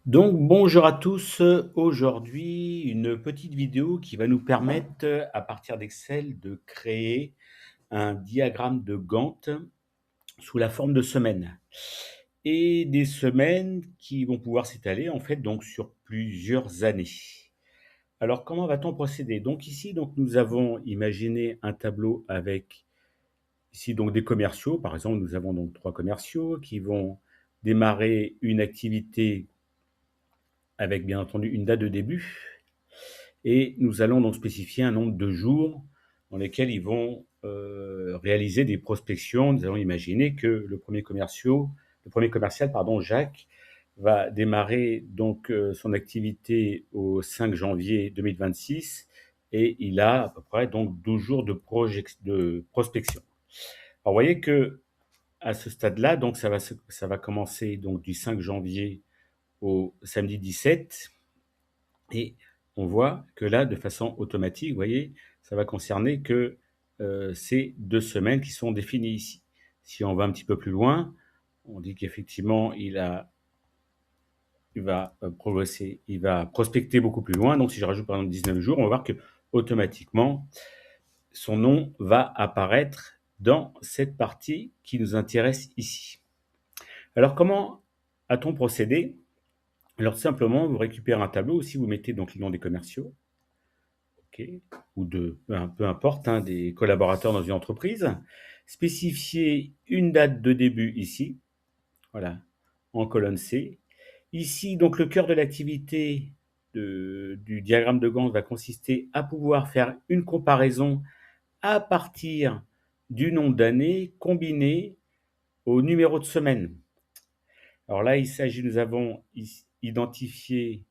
Donc bonjour à tous, aujourd'hui une petite vidéo qui va nous permettre, à partir d'Excel, de créer un diagramme de Gantt sous la forme de semaines et des semaines qui vont pouvoir s'étaler en fait donc sur plusieurs années. Alors comment va-t-on procéder? Donc ici donc nous avons imaginé un tableau avec ici donc des commerciaux. Par exemple, nous avons donc 3 commerciaux qui vont démarrer une activité avec bien entendu une date de début. Et nous allons donc spécifier un nombre de jours dans lesquels ils vont réaliser des prospections. Nous allons imaginer que le premier commercial, pardon, Jacques, va démarrer donc son activité au 5 janvier 2026 et il a à peu près donc 12 jours de prospection. Alors, vous voyez que à ce stade-là, donc ça va commencer donc du 5 janvier au samedi 17 et on voit que là, de façon automatique, vous voyez, ça va concerner que ces 2 semaines qui sont définies ici. Si on va un petit peu plus loin, on dit qu'effectivement, il va progresser, il va prospecter beaucoup plus loin. Donc, si je rajoute par exemple 19 jours, on va voir que automatiquement, son nom va apparaître dans cette partie qui nous intéresse ici. Alors, comment a-t-on procédé? Alors, simplement, vous récupérez un tableau, aussi vous mettez donc les noms des commerciaux, okay, ou de, peu importe, hein, des collaborateurs dans une entreprise. Spécifier une date de début ici, voilà, en colonne C. Ici, donc le cœur de l'activité du diagramme de Gantt va consister à pouvoir faire une comparaison à partir du nombre d'années combiné au numéro de semaine. Alors là, nous avons identifié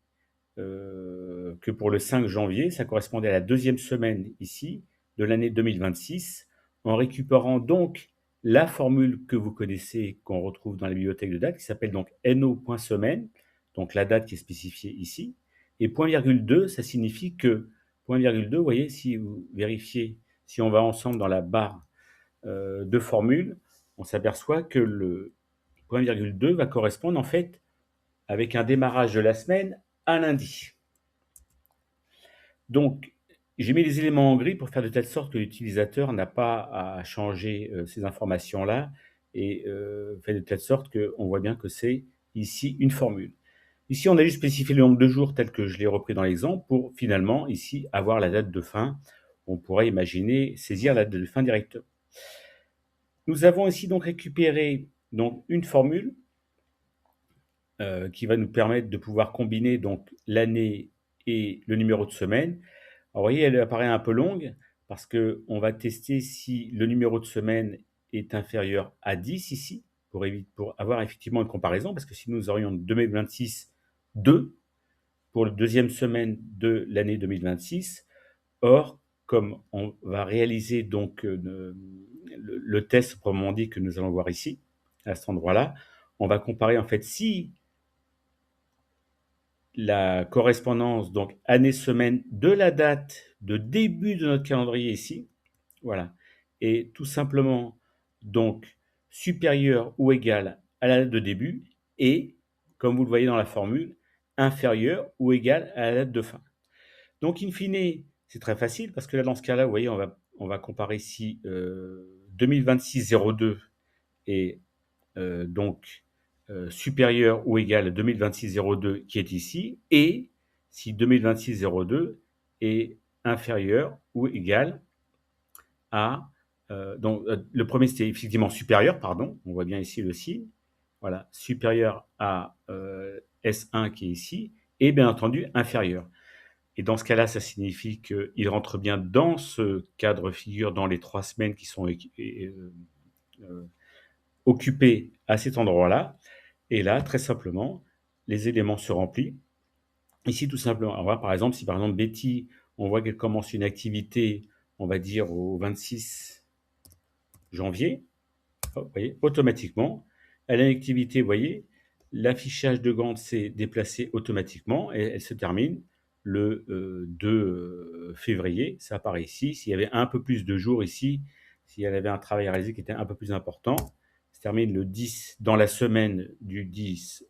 que pour le 5 janvier, ça correspondait à la deuxième semaine ici de l'année 2026, en récupérant donc la formule que vous connaissez, qu'on retrouve dans la bibliothèque de date, qui s'appelle donc no.semaine, donc la date qui est spécifiée ici, et point virgule 2, ça signifie que point virgule 2, vous voyez, si vous vérifiez, si on va ensemble dans la barre de formule, on s'aperçoit que le point virgule 2 va correspondre en fait avec un démarrage de la semaine à lundi. Donc, j'ai mis les éléments en gris pour faire de telle sorte que l'utilisateur n'a pas à changer ces informations-là et fait de telle sorte qu'on voit bien que c'est ici une formule. Ici, on a juste spécifié le nombre de jours tel que je l'ai repris dans l'exemple pour finalement ici avoir la date de fin. On pourrait imaginer saisir la date de fin directement. Nous avons ici donc récupéré donc une formule qui va nous permettre de pouvoir combiner donc l'année et le numéro de semaine. Alors, vous voyez, elle apparaît un peu longue parce qu'on va tester si le numéro de semaine est inférieur à 10 ici, pour avoir effectivement une comparaison, parce que si nous aurions 2026 2 pour la deuxième semaine de l'année 2026, or, comme on va réaliser donc le test proprement dit que nous allons voir ici, à cet endroit-là, on va comparer en fait si la correspondance, donc année-semaine, de la date de début de notre calendrier ici, voilà, est tout simplement donc supérieure ou égale à la date de début et, comme vous le voyez dans la formule, inférieure ou égale à la date de fin. Donc, in fine, c'est très facile parce que là, dans ce cas-là, vous voyez, on va comparer ici 2026-02 et donc supérieur ou égal à 2026-02 qui est ici, et si 2026-02 est inférieur ou égal à donc le premier c'était effectivement supérieur, pardon, on voit bien ici le signe, voilà, supérieur à S1 qui est ici, et bien entendu inférieur. Et dans ce cas-là, ça signifie qu'il rentre bien dans ce cadre figure dans les 3 semaines qui sont occupées à cet endroit-là. Et là, très simplement, les éléments se remplissent. Ici, tout simplement, on voit par exemple, si par exemple Betty, on voit qu'elle commence une activité, on va dire au 26 janvier, vous voyez, automatiquement, elle a une activité, vous voyez, l'affichage de Gantt s'est déplacé automatiquement et elle se termine le 2 février, ça apparaît ici. S'il y avait un peu plus de jours ici, si elle avait un travail à réaliser qui était un peu plus important, ça se termine le 10, dans la semaine du 10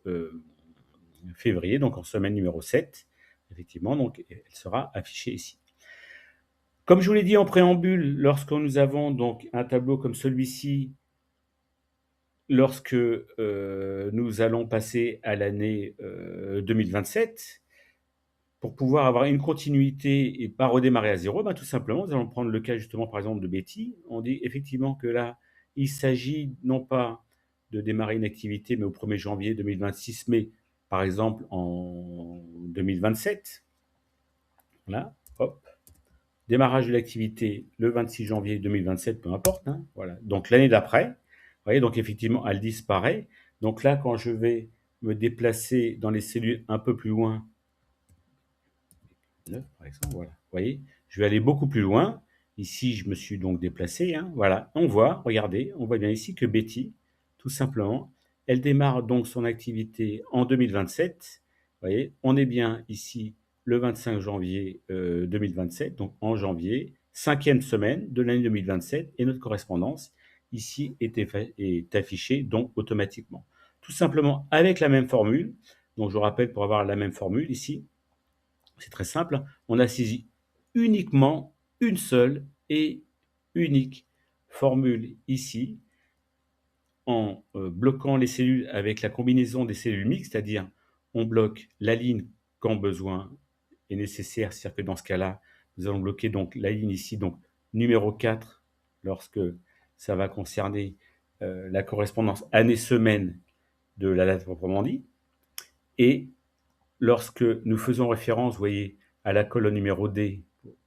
février, donc en semaine numéro 7, effectivement, donc elle sera affichée ici. Comme je vous l'ai dit en préambule, lorsque nous avons donc un tableau comme celui-ci, lorsque nous allons passer à l'année 2027, pour pouvoir avoir une continuité et pas redémarrer à zéro, ben, tout simplement, nous allons prendre le cas justement par exemple de Betty. On dit effectivement que là, il s'agit non pas de démarrer une activité, mais au 1er janvier 2026, mais par exemple en 2027. Voilà, hop. Démarrage de l'activité le 26 janvier 2027, peu importe. Hein, voilà. Donc l'année d'après, vous voyez, donc effectivement, elle disparaît. Donc là, quand je vais me déplacer dans les cellules un peu plus loin, 9 par exemple, voilà. Vous voyez, je vais aller beaucoup plus loin. Ici, je me suis donc déplacé. Hein, voilà, on voit, regardez, on voit bien ici que Betty, tout simplement, elle démarre donc son activité en 2027. Vous voyez, on est bien ici le 25 janvier 2027, donc en janvier, 5e semaine de l'année 2027, et notre correspondance ici est affichée donc automatiquement. Tout simplement avec la même formule. Donc je rappelle, pour avoir la même formule ici, c'est très simple, on a saisi uniquement une seule et unique formule ici, en bloquant les cellules avec la combinaison des cellules mixtes, c'est-à-dire on bloque la ligne quand besoin est nécessaire, c'est-à-dire que dans ce cas-là, nous allons bloquer donc la ligne ici, donc numéro 4, lorsque ça va concerner la correspondance année-semaine de la date proprement dit, et lorsque nous faisons référence, vous voyez, à la colonne numéro D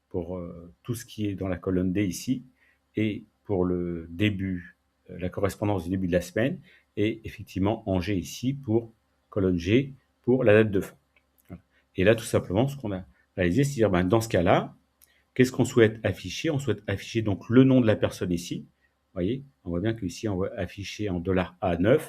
pour tout ce qui est dans la colonne D ici, et pour le début, la correspondance du début de la semaine, et effectivement en G ici pour colonne G pour la date de fin. Voilà. Et là, tout simplement, ce qu'on a réalisé, c'est dire, ben, dans ce cas-là, qu'est-ce qu'on souhaite afficher? On souhaite afficher donc le nom de la personne ici. Vous voyez, on voit bien qu'ici, on va afficher en $A9,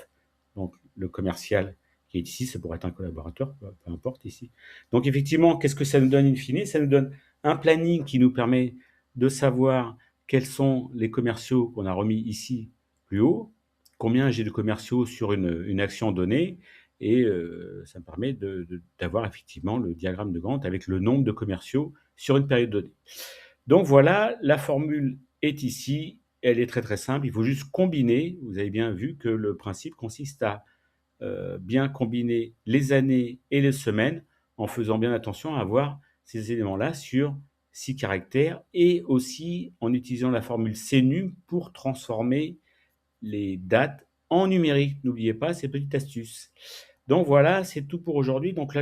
donc le commercial qui est ici, ça pourrait être un collaborateur, peu importe ici. Donc effectivement, qu'est-ce que ça nous donne in fine? Ça nous donne un planning qui nous permet de savoir quels sont les commerciaux qu'on a remis ici plus haut, combien j'ai de commerciaux sur une action donnée, et ça me permet d'avoir effectivement le diagramme de Gantt avec le nombre de commerciaux sur une période donnée. Donc voilà, la formule est ici, elle est très très simple, il faut juste combiner, vous avez bien vu que le principe consiste à bien combiner les années et les semaines en faisant bien attention à avoir ces éléments-là sur 6 caractères et aussi en utilisant la formule CNUM pour transformer les dates en numérique. N'oubliez pas ces petites astuces. Donc voilà, c'est tout pour aujourd'hui. Donc là, je